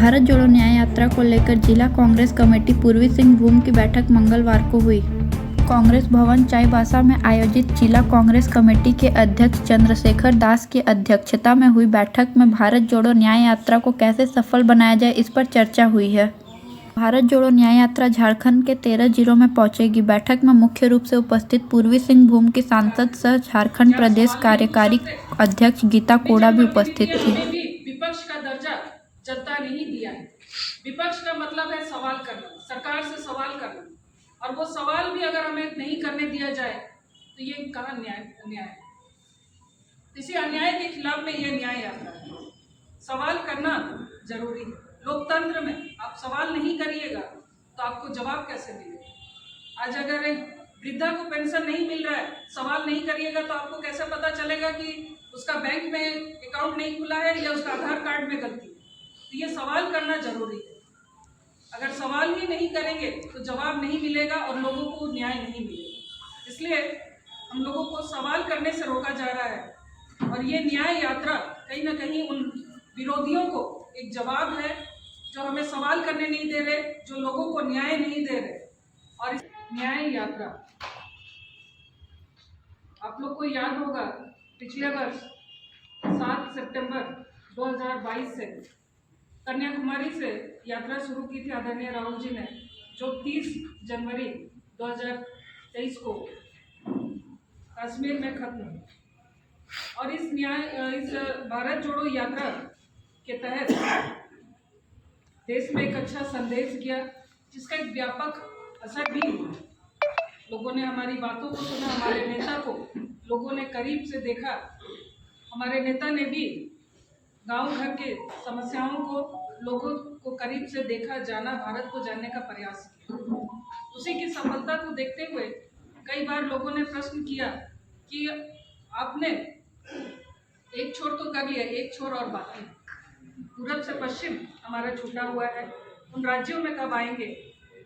भारत जोड़ो न्याय यात्रा को लेकर जिला कांग्रेस कमेटी पूर्वी सिंहभूम की बैठक मंगलवार को हुई। कांग्रेस भवन चाईबासा में आयोजित जिला कांग्रेस कमेटी के अध्यक्ष चंद्रशेखर दास की अध्यक्षता में हुई बैठक में भारत जोड़ो न्याय यात्रा को कैसे सफल बनाया जाए इस पर चर्चा हुई है। भारत जोड़ो न्याय यात्रा झारखंड के 13 जिलों में पहुंचेगी। बैठक में मुख्य रूप से उपस्थित पूर्वी सिंहभूम की सांसद सह झारखंड प्रदेश कार्यकारी अध्यक्ष गीता कोड़ा भी उपस्थित थी। विपक्ष का दर्जा जनता ने ही दिया है। विपक्ष का मतलब है सवाल करना, सरकार से सवाल करना, और वो सवाल भी अगर हमें नहीं करने दिया जाए तो ये कहाँ न्याय है। इसी अन्याय के खिलाफ में ये न्याय यात्रा है। सवाल करना जरूरी है। लोकतंत्र में आप सवाल नहीं करिएगा तो आपको जवाब कैसे मिलेगा। आज अगर एक वृद्धा को पेंशन नहीं मिल रहा है, सवाल नहीं करिएगा तो आपको कैसे पता चलेगा कि उसका बैंक में अकाउंट नहीं खुला है या उसका आधार कार्ड में गलती है। तो ये सवाल करना जरूरी है। अगर सवाल ही नहीं करेंगे तो जवाब नहीं मिलेगा और लोगों को न्याय नहीं मिलेगा। इसलिए हम लोगों को सवाल करने से रोका जा रहा है, और ये न्याय यात्रा कहीं ना कहीं उन विरोधियों को एक जवाब है जो हमें सवाल करने नहीं दे रहे, जो लोगों को न्याय नहीं दे रहे। और इस न्याय यात्रा आप लोग को याद होगा, पिछले वर्ष 7 सितंबर 2022 से कन्याकुमारी से यात्रा शुरू की थी आदरणीय राहुल जी ने, जो 30 जनवरी 2023 को कश्मीर में खत्म हुई। और इस भारत जोड़ो यात्रा के तहत देश में एक अच्छा संदेश गया, जिसका एक व्यापक असर भी हुआ। लोगों ने हमारी बातों को सुना, हमारे नेता को लोगों ने करीब से देखा। हमारे नेता ने भी गांव घर के समस्याओं को, लोगों को करीब से देखा, जाना, भारत को जानने का प्रयास किया। उसी की सफलता को देखते हुए कई बार लोगों ने प्रश्न किया कि आपने एक छोर तो कर लिया, एक छोर और बाकी, पूरब से पश्चिम हमारा छूटा हुआ है, उन राज्यों में कब आएंगे।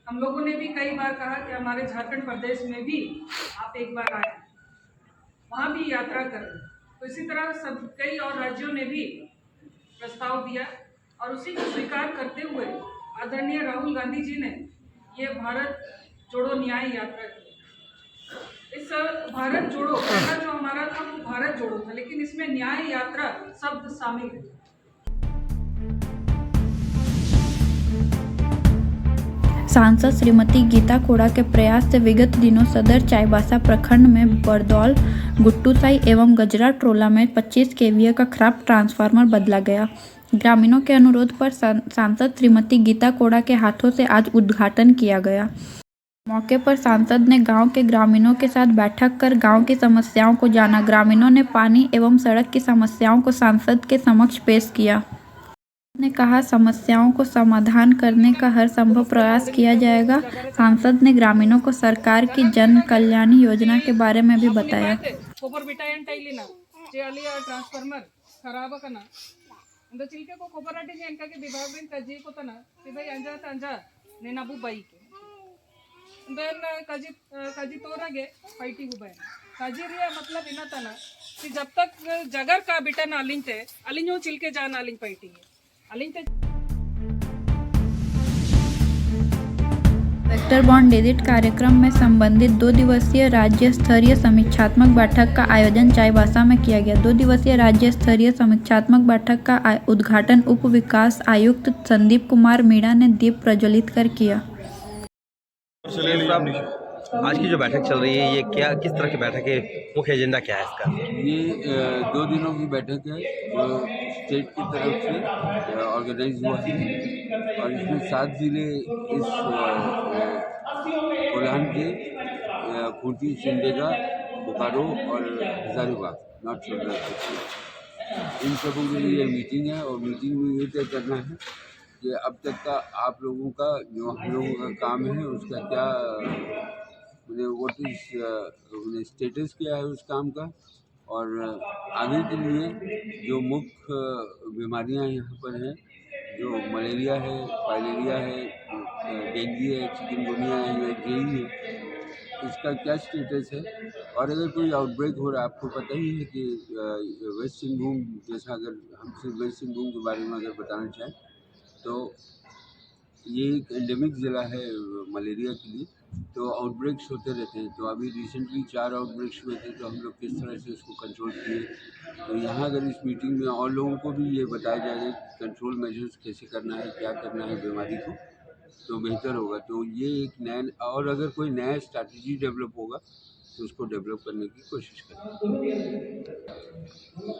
हम लोगों ने भी कई बार कहा कि हमारे झारखंड प्रदेश में भी आप एक बार आए, वहाँ भी यात्रा करें। तो इसी तरह कई और राज्यों ने भी प्रस्ताव दिया, और उसी को स्वीकार करते हुए आदरणीय राहुल गांधी जी ने ये भारत जोड़ो न्याय यात्रा की। इस भारत जोड़ो, पहला जो हमारा था वो भारत जोड़ो था, लेकिन इसमें न्याय यात्रा शब्द शामिल है। सांसद श्रीमती गीता कोड़ा के प्रयास से विगत दिनों सदर चाईबासा प्रखंड में बरदौल, गुट्टूसाई एवं गजरा ट्रोला में 25 केवीए का खराब ट्रांसफार्मर बदला गया। ग्रामीणों के अनुरोध पर सांसद श्रीमती गीता कोड़ा के हाथों से आज उद्घाटन किया गया। मौके पर सांसद ने गांव के ग्रामीणों के साथ बैठक कर गांव की समस्याओं को जाना। ग्रामीणों ने पानी एवं सड़क की समस्याओं को सांसद के समक्ष पेश किया। ने कहा, समस्याओं को समाधान करने का हर संभव प्रयास किया जाएगा। सांसद ने ग्रामीणों को सरकार की जन कल्याणी योजना के बारे में भी बताया। खराब करना चिल्के को खोपराटी के विभाग में तजी को तना कि भाई अंजा तंजा ने नबू बाई के देन कजी तोरागे फाइटी हुबे कजी रिया मतलब इना तना कि जब तक जगर का बिटन अलिंते अलिंजो चिल्के जान अलिंग पाइटी है अलिंते। वेक्टर बॉन्ड डिजिट कार्यक्रम में संबंधित 2 दिवसीय राज्य स्तरीय समीक्षात्मक बैठक का आयोजन चाईबासा में किया गया। 2 दिवसीय राज्य स्तरीय समीक्षात्मक बैठक का उद्घाटन उप विकास आयुक्त संदीप कुमार मीणा ने दीप प्रज्वलित कर किया। आज की जो बैठक चल रही है, ये किस तरह की बैठक है, मुख्य एजेंडा क्या है इसका? ये 2 दिनों की बैठक है जो स्टेट की तरफ से ऑर्गेनाइज हुआ है, और इसमें 7 जिले इस कोल्हान के खूंटी, सिमडेगा, बोकारो और हजारीबाग, नॉर्थ छत्तीसगढ़, इन सबों के लिए मीटिंग है। और मीटिंग में ये तय करना है कि अब तक का आप लोगों का, जो हम लोगों का काम है, उसका क्या व्हाट इज स्टेटस क्या है उस काम का, और आगे के लिए जो मुख्य बीमारियां यहाँ पर हैं, जो मलेरिया है, फाइलेरिया है, डेंगू है, चिकनगुनिया है या जेई है, इसका क्या स्टेटस है। और अगर कोई आउटब्रेक हो रहा है, आपको पता ही है कि वेस्ट सिंहभूम जैसा, अगर हम सिर्फ वेस्ट सिंहभूम के बारे में अगर बताना चाहें तो ये एक एंडेमिक ज़िला है मलेरिया के लिए, तो आउटब्रेक्स होते रहते हैं। तो अभी रिसेंटली 4 आउटब्रेक्स हुए थे, तो हम लोग किस तरह से उसको कंट्रोल किए। तो यहाँ अगर इस मीटिंग में और लोगों को भी ये बताया जाएगा कि कंट्रोल मेजर्स कैसे करना है, क्या करना है बीमारी को, तो बेहतर होगा। तो ये एक नया, और अगर कोई नया स्ट्रैटेजी डेवलप होगा तो उसको डेवलप करने की कोशिश करें।